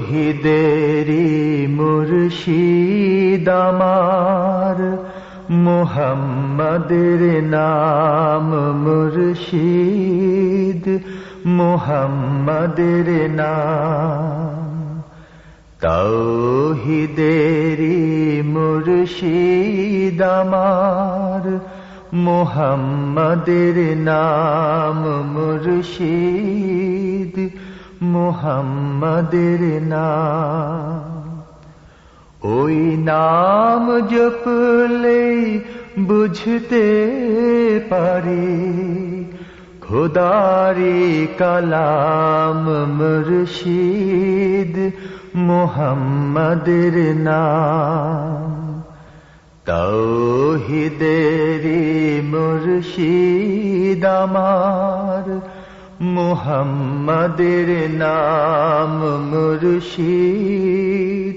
তৌহিদেরি মুর্শিদ আমার, মুহাম্মাদের নাম মুর্শিদ, মুহাম্মাদের নাম। তৌহিদেরি মুর্শিদ আমার, মুহাম্মাদের নাম মুর্শিদ, মুহাম্মাদের নাম। ওই নাম জপলেই বুঝতে পারি খোদারি কালাম মুর্শিদ, মুহাম্মাদের নাম। তৌহিদেরি মুর্শিদ আমার, মুহাম্মাদের নাম মুর্শিদ,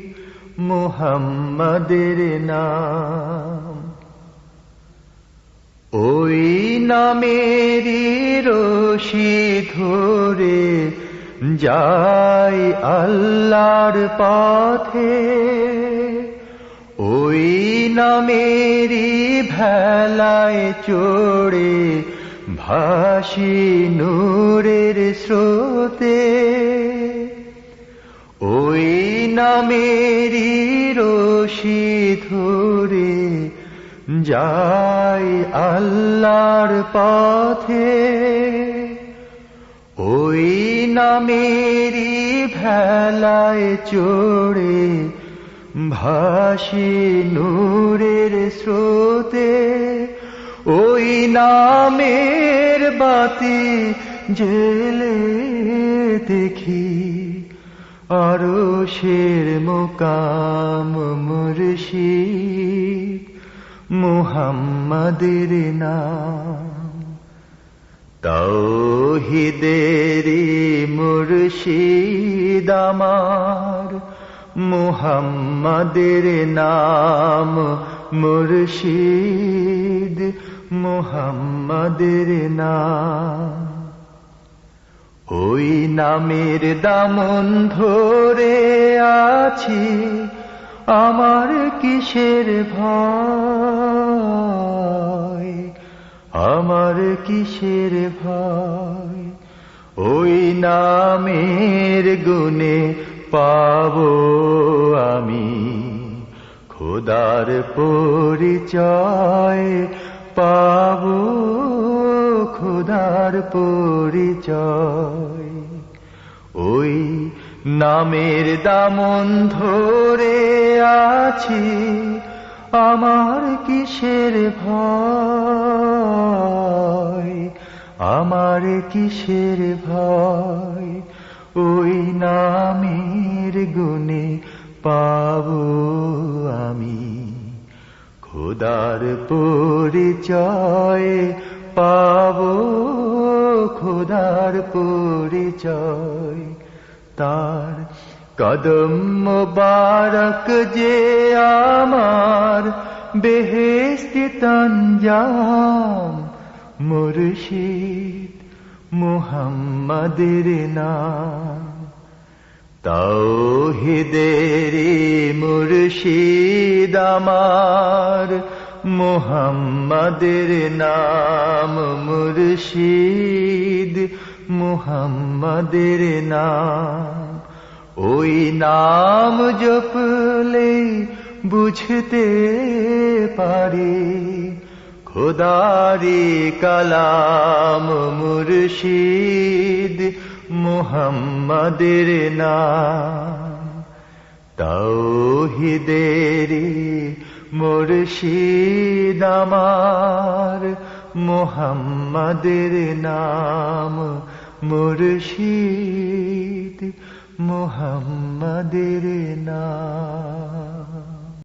মুহাম্মাদের নাম। ওই নামেরই রশি ধরে যাই আল্লাহর পথে, ওই নামেরই ভেলায় চড়ে ভাসি নূরের স্রোতে। ওই নামেরই রশি ধরে যাই আল্লাহর পথে, ওই নামেরই ভেলায় চড়ে ভাসি নূরের স্রোতে। ওই নামের বাতি জেলে দেখি আরশের মুকাম মুর্শিদ, মুহাম্মাদের নাম। তৌহিদেরি মুর্শিদ আমার, মুহাম্মাদের নাম মুর্শিদ, মুহাম্মাদের নাম। ওই নামের দামন ধরে আছি, আমার কিসের ভয়, আমার কিসের ভয়। ওই নামের গুণে পাবো আমি খোদার পরিচয়, পাবো খোদার পরিচয়। ওই নামের দামন ধরে আছি, আমার কিসের ভয়, আমার কিসের ভয়। ওই নামের গুণে পাবো আমি খোদার পরিচয়, পাবো খোদার পরিচয়। তার কদম মোবারক যে আমার বেহেশতি তঞ্জাম মুর্শিদ, মুহাম্মাদের নাম। তৌহিদেরি মুর্শিদ আমার, মুহাম্মাদের নাম মুর্শিদ, মুহাম্মাদের নাম। ওই নাম জপলে বুঝতে পারি খোদারি কালাম মুর্শিদ, মুহাম্মাদের নাম। তৌহিদেরি মুর্শিদ আমার, মুহাম্মাদের নাম মুর্শিদ, মুহাম্মাদের নাম।